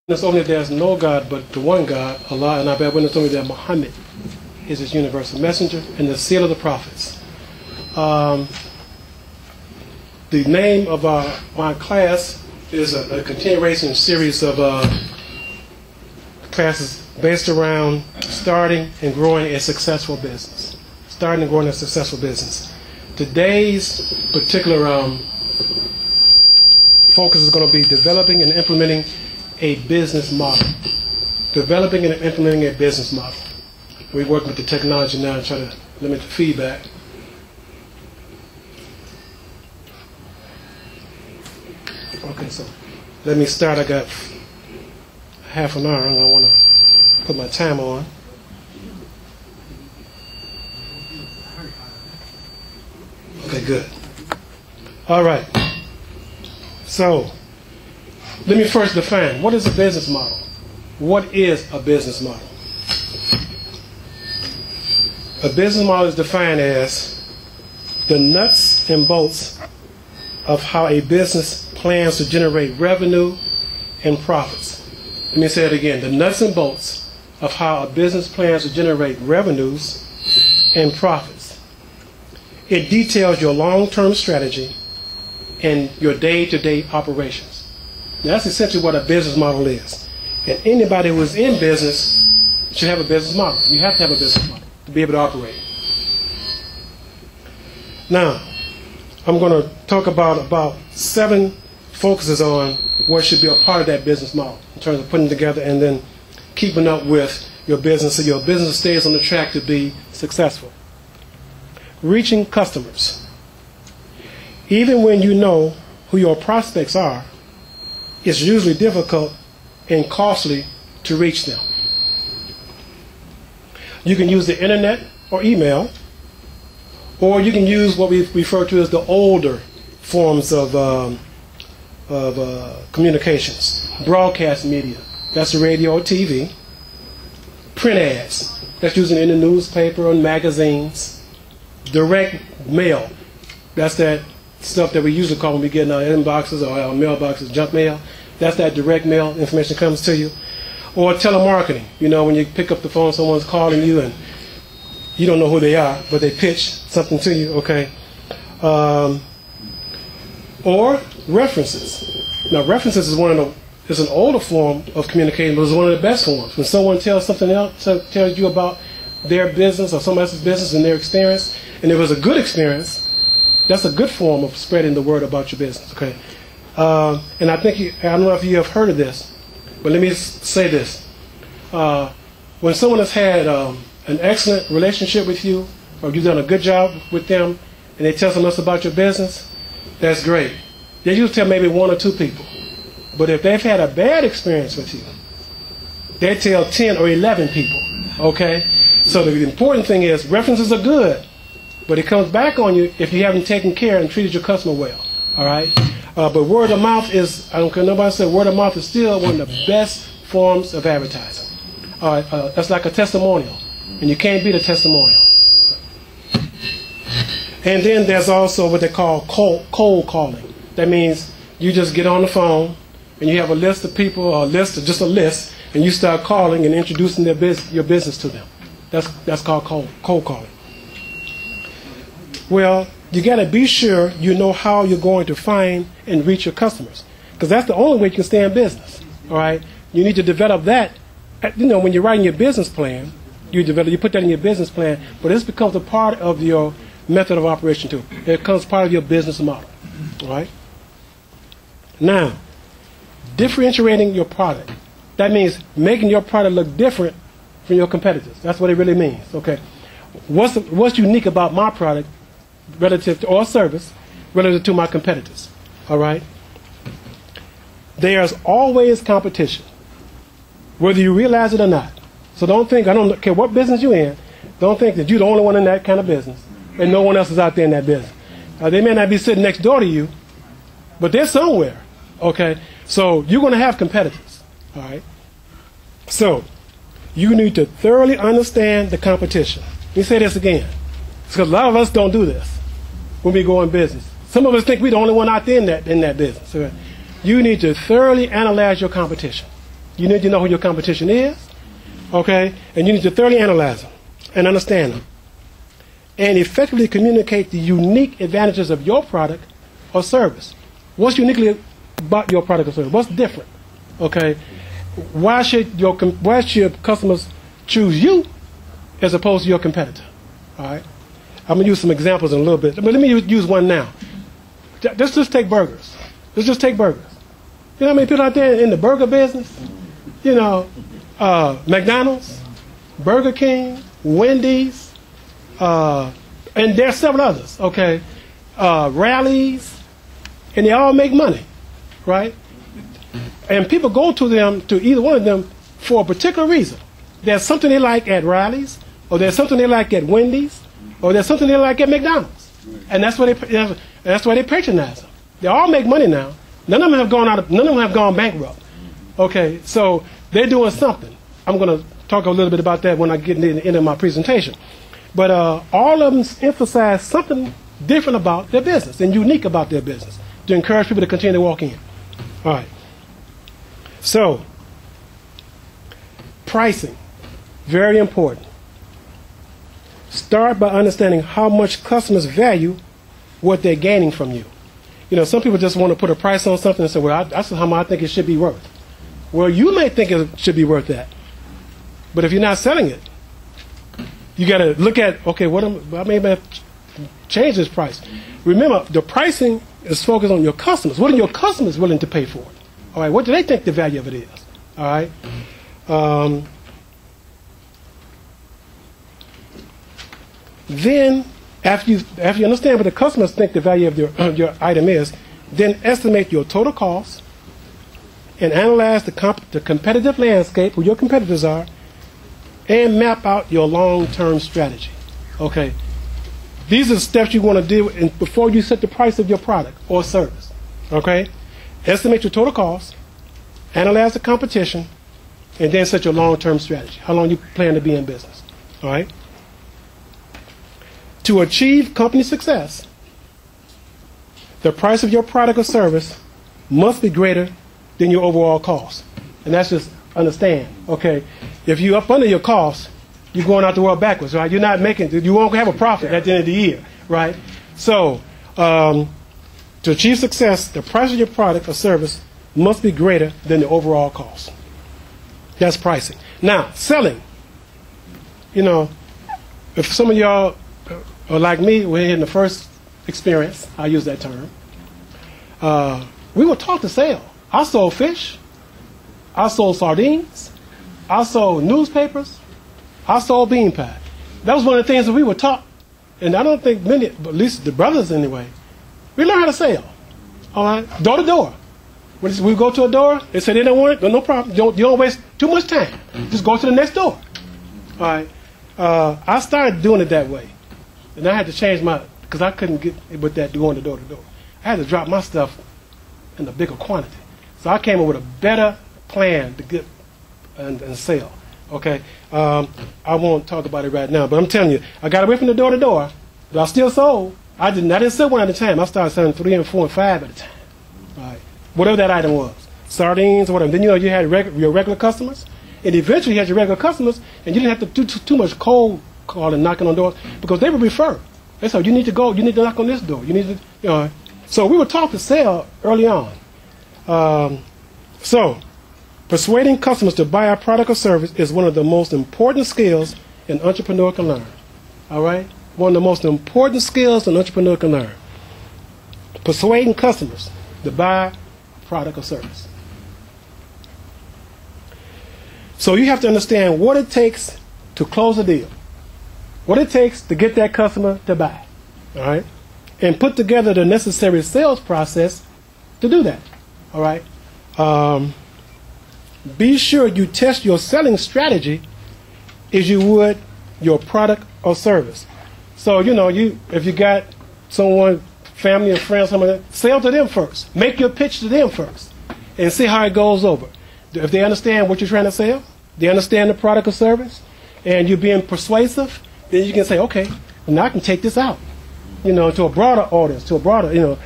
witness only that there is no God but the one God, Allah, and I bear witness only that Mohammed is his universal messenger and the seal of the prophets. The name of my class is a continuation series of classes based around starting and growing a successful business. Starting and growing a successful business. Today's particular focus is going to be developing and implementing a business model. Developing and implementing a business model. We're working with the technology now and try to limit the feedback. Okay, so let me start. I got half an hour and I want to put my time on. Okay, good. All right. So, let me first define, what is a business model? What is a business model? A business model is defined as the nuts and bolts of how a business plans to generate revenue and profits. Let me say it again. The nuts and bolts of how a business plans to generate revenues and profits. It details your long-term strategy and your day-to-day operations. Now, that's essentially what a business model is. And anybody who is in business should have a business model. You have to have a business model to be able to operate. Now, I'm going to talk about 7 focuses on what should be a part of that business model in terms of putting together and then keeping up with your business so your business stays on the track to be successful. Reaching customers. Even when you know who your prospects are, it's usually difficult and costly to reach them. You can use the internet or email, or you can use what we refer to as the older forms of communications. Broadcast media, that's the radio or TV. Print ads, that's using in the newspaper and magazines. Direct mail, that's that stuff that we usually call when we get in our inboxes or our mailboxes, junk mail. That's that direct mail information comes to you. Or telemarketing, you know, when you pick up the phone, someone's calling you and you don't know who they are, but they pitch something to you, okay? Or references. Now, references is an older form of communicating, but it's one of the best forms. When someone tells something else, tells you about their business or somebody else's business and their experience, and it was a good experience, that's a good form of spreading the word about your business, okay? And I think, I don't know if you have heard of this, but let me say this. When someone has had an excellent relationship with you, or you've done a good job with them, and they tell someone else about your business, that's great. They usually tell maybe 1 or 2 people. But if they've had a bad experience with you, they tell 10 or 11 people, okay? So the important thing is references are good, but it comes back on you if you haven't taken care and treated your customer well, all right? But word of mouth is, I don't care nobody say, word of mouth is still one of the best forms of advertising. All right, that's like a testimonial, and you can't beat a testimonial. And then there's also what they call cold calling. That means you just get on the phone, and you have a list of people, or just a list, and you start calling and introducing your business to them. That's called cold calling. Well, you got to be sure you know how you're going to find and reach your customers, because that's the only way you can stay in business. All right, you need to develop that. You know, when you're writing your business plan, you put that in your business plan, but this becomes a part of your method of operation too. It becomes part of your business model. All right. Now, differentiating your product. That means making your product look different from your competitors. That's what it really means. Okay. What's unique about my product relative to, or service relative to my competitors? All right. There's always competition, whether you realize it or not. So don't think, I don't care what business you're in, don't think that you're the only one in that kind of business and no one else is out there in that business. They may not be sitting next door to you, but they're somewhere. Okay. So you're going to have competitors. All right. So you need to thoroughly understand the competition. Let me say this again, because a lot of us don't do this when we go in business. Some of us think we're the only one out there in that business. Okay? You need to thoroughly analyze your competition. You need to know who your competition is, okay? And you need to thoroughly analyze them and understand them and effectively communicate the unique advantages of your product or service. What's uniquely about your product or service? What's different, okay? Why should customers choose you as opposed to your competitor, all right? I'm going to use some examples in a little bit, but let me use one now. Let's just take burgers. Let's just take burgers. You know how many people out there in the burger business? You know, McDonald's, Burger King, Wendy's, and there are several others, okay? Rallies, and they all make money, right? And people go to them, to either one of them, for a particular reason. There's something they like at Rallies, or there's something they like at Wendy's, or there's something they like at McDonald's, and that's why they patronize them. They all make money now. None of them have gone none of them have gone bankrupt. Okay, so they're doing something. I'm going to talk a little bit about that when I get to the end of my presentation. But all of them emphasize something different about their business and unique about their business to encourage people to continue to walk in. All right. So, pricing, very important. Start by understanding how much customers value what they're gaining from you. You know, some people just want to put a price on something and say, well, that's how much I think it should be worth. Well, you may think it should be worth that. But if you're not selling it, you got to look at, okay, I may have changed this price. Remember, the pricing is focused on your customers. What are your customers willing to pay for it? All right, what do they think the value of it is? All right. Then, after you understand what the customers think the value of your item is, then estimate your total cost and analyze the competitive landscape, who your competitors are, and map out your long-term strategy. Okay, these are the steps you want to do before you set the price of your product or service. Okay, estimate your total cost, analyze the competition, and then set your long-term strategy. How long you plan to be in business. All right. To achieve company success, the price of your product or service must be greater than your overall cost. And that's just understand, okay? If you're up under your cost, you're going out the world backwards, right? You're not making, you won't have a profit at the end of the year, right? So, to achieve success, the price of your product or service must be greater than the overall cost. That's pricing. Now, selling. You know, if some of y'all are like me, we're in the first experience, I use that term, we were taught to sell. I sold fish. I sold sardines. I sold newspapers. I sold bean pie. That was one of the things that we were taught. And I don't think many, but at least the brothers anyway, we learned how to sell. All right? Door to door. When we go to a door, they say they don't want it, no problem. You don't waste too much time. Just go to the next door. All right? I started doing it that way. And I had to change because I couldn't get with that going to door to door. I had to drop my stuff in a bigger quantity. So I came up with a better plan to get and sell. Okay? I won't talk about it right now, but I'm telling you, I got away from the door to door, but I still sold. I didn't sell one at a time. I started selling 3 and 4 and 5 at a time. All right? Whatever that item was. Sardines or whatever. Then you had your regular customers, and eventually you had your regular customers, and you didn't have to do too much cold calling, knocking on doors, because they would refer. They said, you need to go, you need to knock on this door. You need to, you know. So we were taught to sell early on. So persuading customers to buy our product or service is one of the most important skills an entrepreneur can learn. All right? One of the most important skills an entrepreneur can learn. Persuading customers to buy a product or service. So you have to understand what it takes to close a deal. What it takes to get that customer to buy. All right? And put together the necessary sales process to do that. All right? Be sure you test your selling strategy as you would your product or service. So, you know, if you got someone, family and friends, someone, sell to them first. Make your pitch to them first and see how it goes over. If they understand what you're trying to sell, they understand the product or service, and you're being persuasive, then you can say, okay, now I can take this out, you know, to a broader audience, to a broader, you know.